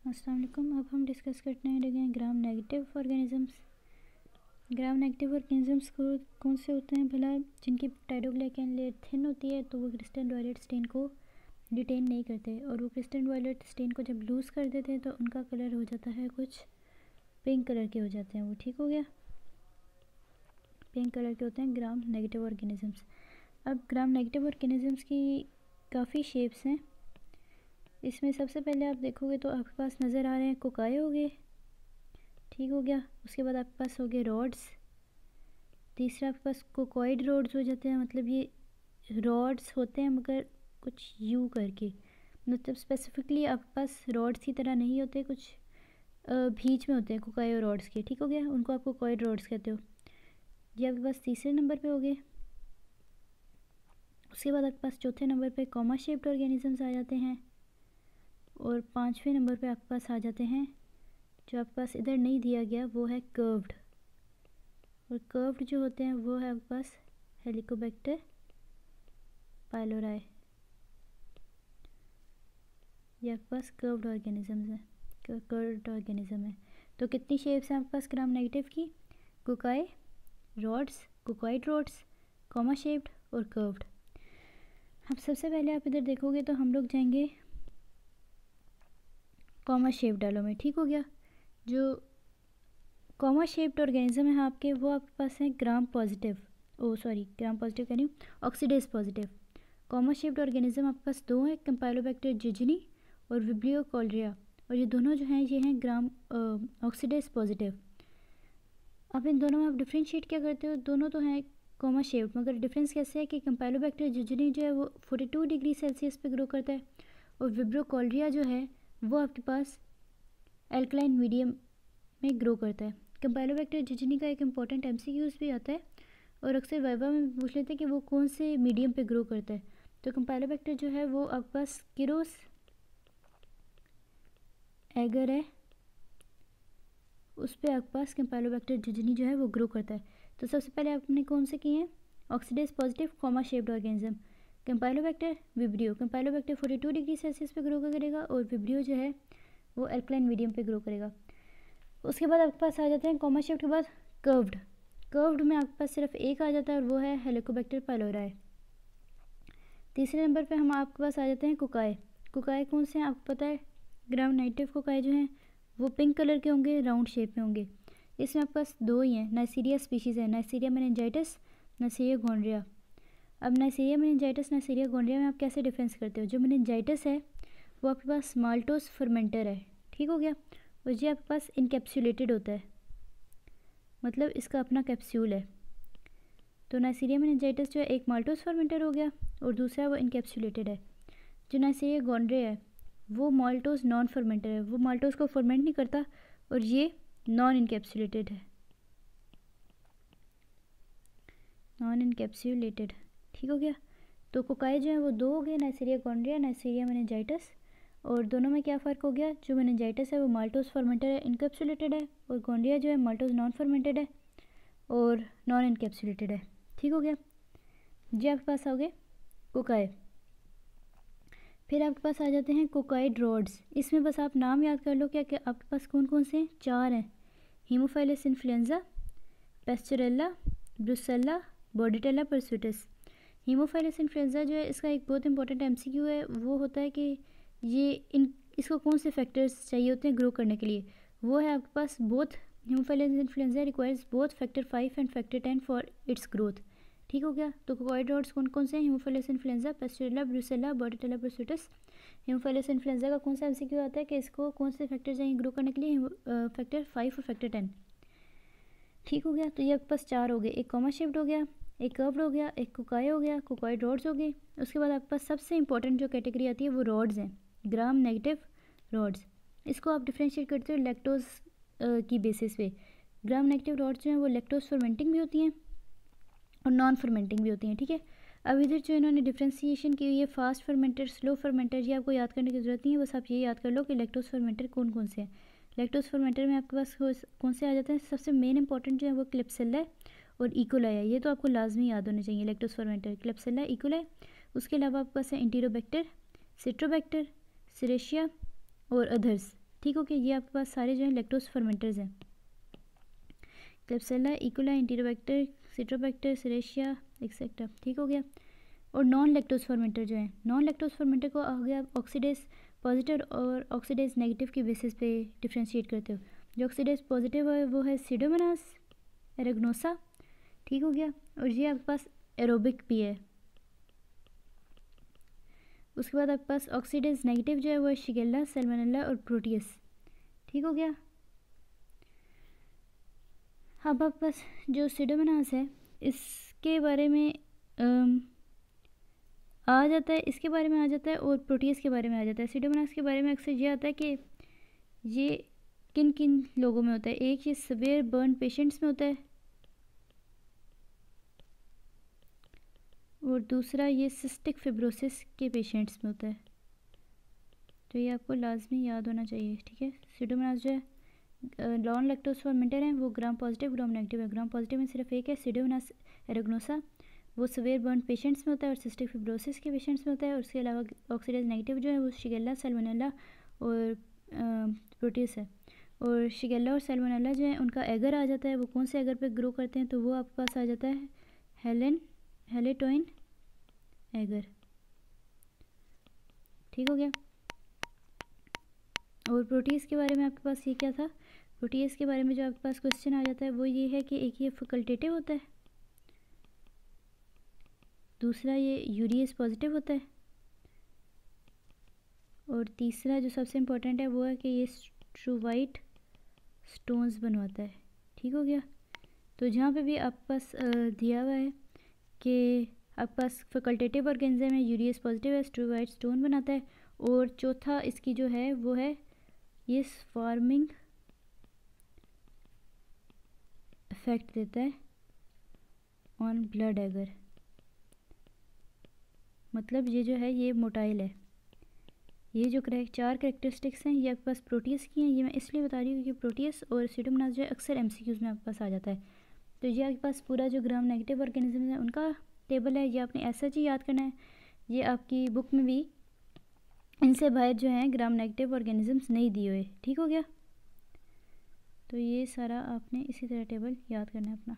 अस्सलाम वालेकुम। अब हम डिस्कस करते हैं gram negative organisms. Gram negative organisms को कौन से होते हैं भला? जिनकी पेप्टाइडोग्लाइकन लेयर थिन होती है तो वो क्रिस्टल वायलेट स्टेन को डिटेन नहीं करते, और वो क्रिस्टल वायलेट स्टेन को जब लूज़ कर देते हैं तो उनका कलर हो जाता है कुछ पिंक कलर के हो जाते हैं वो। ठीक हो गया, पिंक कलर के होते हैं ग्राम नेगेटिव ऑर्गेनिजम्स। अब ग्राम नेगेटिव ऑर्गेनिजम्स की काफ़ी शेप्स हैं। इसमें सबसे पहले आप देखोगे तो आपके पास नज़र आ रहे हैं कोकाई हो गए, ठीक हो गया। उसके बाद आपके पास हो गए रॉड्स। तीसरा आपके पास कोकॉइड रॉड्स हो जाते हैं, मतलब ये रॉड्स होते हैं मगर कुछ यू करके, मतलब स्पेसिफिकली आपके पास रॉड्स की तरह नहीं होते, कुछ बीच में होते हैं कोकाई और रॉड्स के। ठीक हो गया, उनको आप कोकॉइड रॉड्स कहते हो। ये आपके पास तीसरे नंबर पे हो गए। उसके बाद आपके पास चौथे नंबर पे कॉमा शेप्ड ऑर्गेनिजम्स आ जाते हैं, और पाँचवें नंबर पे आपके पास आ जाते हैं, जो आपके पास इधर नहीं दिया गया वो है कर्व्ड। और कर्व्ड जो होते हैं वो है आपके पास हेलिकोबैक्टर पाइलोराई। ये आपके पास कर्व्ड ऑर्गेनिजम्स हैं, कर्व्ड ऑर्गेनिज्म है। तो कितनी शेप्स हैं आपके पास ग्राम नेगेटिव की? Cocci, rods, coccoid rods, comma shaped और कर्व्ड। अब सबसे पहले आप इधर देखोगे तो हम लोग जाएंगे कॉमा शेप्ड डालो में। ठीक हो गया, जो कॉमा शेप्ड ऑर्गेनिज्म है आपके वो आपके पास है ग्राम पॉजिटिव, ग्राम पॉजिटिव कह रही हूँ, oxidase positive. Comma shaped organism आपके पास दो हैं, कैम्पाइलोबैक्टर जिजनी और विब्रियो कॉलरिया, और ये दोनों जो हैं ये हैं ग्राम ऑक्सीडेज पॉजिटिव। अब इन दोनों में आप डिफ्रेंशिएट क्या करते हो? दोनों तो हैं कॉमा शेप्ड, मगर डिफरेंस कैसे है कि कैम्पाइलोबैक्टर जिजनी जो है वो 42 डिग्री सेल्सियस पे ग्रो करता है, और विब्रियो कॉलरिया जो है वो आपके पास एल्कलाइन मीडियम में ग्रो करता है। कैम्पाइलोबैक्टर जिजनी का एक इंपॉर्टेंट एमसीक्यूज भी आता है, और अक्सर वाइवा में पूछ लेते हैं कि वो कौन से मीडियम पे ग्रो करता है। तो कैम्पाइलोबैक्टर जो है वो आपके पास किरोस एगर है, उस पर आपके पास कैम्पाइलोबैक्टर जिजनी जो है वो ग्रो करता है। तो सबसे पहले आपने कौन से किए हैं? Oxidase positive comma shaped organism, Campylobacter, Vibrio. Campylobacter 42 degree Celsius पे ग्रो करेगा, और विब्रियो जो है वो एल्कलाइन मीडियम पे ग्रो करेगा। उसके बाद आपके पास आ जाते हैं कॉमा शेप्ड के बाद कर्व्ड। कर्व्ड में आपके पास सिर्फ एक आ जाता है और वो है हेलिकोबैक्टर पाइलोराई। तीसरे नंबर पे हम आपके पास आ जाते हैं कोकाई। कोकाई कौन से हैं आपको पता है? ग्राम नेगेटिव कोकाई जो हैं वो पिंक कलर के होंगे, राउंड शेप में होंगे। इसमें आपके पास दो ही हैं, नाइसीरिया स्पीशीज़ है, नाइसीरिया मेनिंजाइटिस, नाइसीरिया गोंड्रिया। अब नाइसीरिया मेनिंजाइटिस, नाइसीरिया गोंड्रिया में आप कैसे डिफरेंस करते हो? जो मेनिंजाइटिस है वो आपके पास माल्टोस फर्मेंटर है, ठीक हो गया, और ये आपके पास इनकैप्सुलेटेड होता है, मतलब इसका अपना कैप्सूल है। तो नाइसीरिया मेनिंजाइटिस जो है एक माल्टोस फर्मेंटर हो गया, और दूसरा वो इनकैप्सुलेटेड है। जो नाइसीरिया गोंड्रिया है वो माल्टोस नॉन फर्मेंटर है, वो माल्टोस को फर्मेंट नहीं करता, और ये नॉन इनकैप्सुलेटेड है, नॉन इनकैप्सुलेटेड। ठीक हो गया। तो कोकाई जो है वो दो हो गए, नाइसीरिया गोंड्रिया, नाइसीरिया मेनिंजाइटिस, और दोनों में क्या फ़र्क हो गया? जो मेनिंजाइटिस है वो माल्टोस फर्मेंटर है, इनकैप्सुलेटेड है, और गोंड्रिया जो है माल्टोस नॉन फर्मेंटेड है और नॉन इनकैप्सुलेटेड है। ठीक हो गया जी। आपके पास आओगे कोकाई, फिर आपके पास आ जाते हैं कोकाइड रॉड्स। इसमें बस आप नाम याद कर लो, क्या क्या आपके पास कौन कौन से हैं? चार हैं, Haemophilus influenza, पेस्चरेला, brucella, बॉर्डिटेला परसुटिस। Haemophilus influenza जो है इसका एक बहुत इंपॉर्टेंट एमसीक्यू है, वो होता है कि इसको कौन से फैक्टर्स चाहिए होते हैं ग्रो करने के लिए? वो है आपके पास both Haemophilus influenzae requires both factor 5 and factor 10 for its growth. ठीक हो गया। तो कोकाइड रॉड्स कौन कौन से हैं? Haemophilus influenza, पेस्चरेला, brucella, बॉर्डिटेला परसुटिस। Haemophilus influenza का कौन सा एमसीक्यू आता है कि इसको कौन से फैक्टर चाहिए ग्रो करने के लिए? फैक्टर 5 और फैक्टर 10। ठीक हो गया। तो ये आपके पास चार हो गए, एक कॉमा शेप्ड हो गया, एक कर्व्ड हो गया, एक कोकाई हो गया, कोकाइड रॉड्स हो गए। उसके बाद आपके पास सबसे इंपॉर्टेंट जो कैटेगरी आती है वो रॉड्स हैं, ग्राम नेगेटिव रॉड्स। इसको आप डिफ्रेंशिएट करते हो लैक्टोज की बेसिस पे। ग्राम नेगेटिव रॉड्स जो हैं वो लैक्टोज फर्मेंटिंग भी होती हैं और नॉन फर्मेंटिंग भी होती हैं। ठीक है, अब इधर जो इन्होंने डिफ्रेंशिएशन की हुई है फास्ट फर्मेंटर, स्लो फर्मेंटर, ये आपको याद करने की ज़रूरत नहीं है, बस आप ये याद कर लो कि लैक्टोज फर्मेंटर कौन कौन से हैं। लैक्टोज फर्मेंटर में आपके पास कौन से आ जाते हैं? सबसे मेन इंपॉर्टेंट जो है वो क्लिप्सेला है और इकोलाई है, ये तो आपको लाजमी याद होने चाहिए। Lactose fermenter Klebsiella, E coli. उसके अलावा आपके पास है इंटीरोबैक्टर, सिट्रोबैक्टर, सिरेशिया और अदर्स। ठीक हो गया। ये आपके पास सारे जो हैं लैक्टोज फर्मेंटर्स हैं, क्लेब्सिला, इकोलाई, एंटीरोबैक्टर, सिट्रोबैक्टर, सेरेशिया एक्सेट्रा। ठीक हो गया। और नॉन लैक्टोज फर्मेंटर जो है, नॉन लैक्टोज फर्मेंटर को हो गया ऑक्सीडेज पॉजिटिव और ऑक्सीडेज नेगेटिव की बेसिस पे डिफ्रेंशिएट करते हो। जो ऑक्सीडेज पॉजिटिव है वो है सीडोमोनास, एरेगनोसा। ठीक हो गया। और ये आपके पास एरोबिक भी है। उसके बाद आपके पास ऑक्सीडेज नेगेटिव जो है वो है शिगेल्ला, सैल्मोनेला और प्रोटियस। ठीक हो गया। अब आपके पास जो सीडोमोनास है इसके बारे में आ जाता है, इसके बारे में आ जाता है और प्रोटियस के बारे में आ जाता है। सीडोमोनास के बारे में अक्सर ये आता है कि ये किन किन लोगों में होता है। एक ये सीवियर बर्न पेशेंट्स में होता है और दूसरा ये सिस्टिक फिब्रोसिस के पेशेंट्स में होता है। तो ये आपको लाजमी याद होना चाहिए। ठीक है। सीडोमोनास जो है नॉन लैक्टोज फर्मेंटर हैं, वो ग्राम पॉजिटिव ग्राम नेगेटिव है। ग्राम पॉजिटिव में सिर्फ एक है सीडोमोनास एरेगनोसा, वो सीवियर बर्न पेशेंट्स में होता है और सिस्टिक फिब्रोसिस के पेशेंट्स में होता है। और उसके अलावा ऑक्सीडेज नेगेटिव जो है वो शिगेल्ला, सैल्मोनेला और प्रोटियस है। और शिगेल्ला और सैल्मोनेला जो है उनका एगर आ जाता है। वो कौन से एगर पे ग्रो करते हैं, तो वो आपके पास आ जाता है हेलेटोइन एगर। ठीक हो गया। और प्रोटीज के बारे में आपके पास ये क्या था, प्रोटीज के बारे में जो आपके पास क्वेश्चन आ जाता है वो ये है कि एक ये फैकल्टेटिव होता है, दूसरा ये यूरिएस पॉजिटिव होता है और तीसरा जो सबसे इम्पोर्टेंट है वो है कि ये स्ट्रूवाइट स्टोन्स बनवाता है। ठीक हो गया। तो जहाँ पे भी आपके पास दिया हुआ है कि आपके पास फैकल्टेटिव ऑर्गेनिज्म है, यूरिएस पॉजिटिव है, स्ट्रूवाइट स्टोन बनाता है और चौथा इसकी जो है वो है ये स्वार्मिंग इफेक्ट देता है ऑन ब्लड एगर। मतलब ये जो है ये मोटाइल है। ये जो चार करेक्टरिस्टिक्स हैं ये आपके पास प्रोटीस की हैं। ये मैं इसलिए बता रही हूँ क्योंकि प्रोटीस और सीडोमोनास जो है अक्सर एमसीक्यूज़ में आपके पास आ जाता है। तो ये आपके पास पूरा जो ग्राम नेगेटिव ऑर्गेनिज्म है उनका टेबल है, ये आपने ऐसा ही याद करना है। ये आपकी बुक में भी इनसे बाहर जो है ग्राम नेगेटिव ऑर्गेनिजम्स नहीं दिए हुए। ठीक हो गया। तो ये सारा आपने इसी तरह टेबल याद करना है अपना।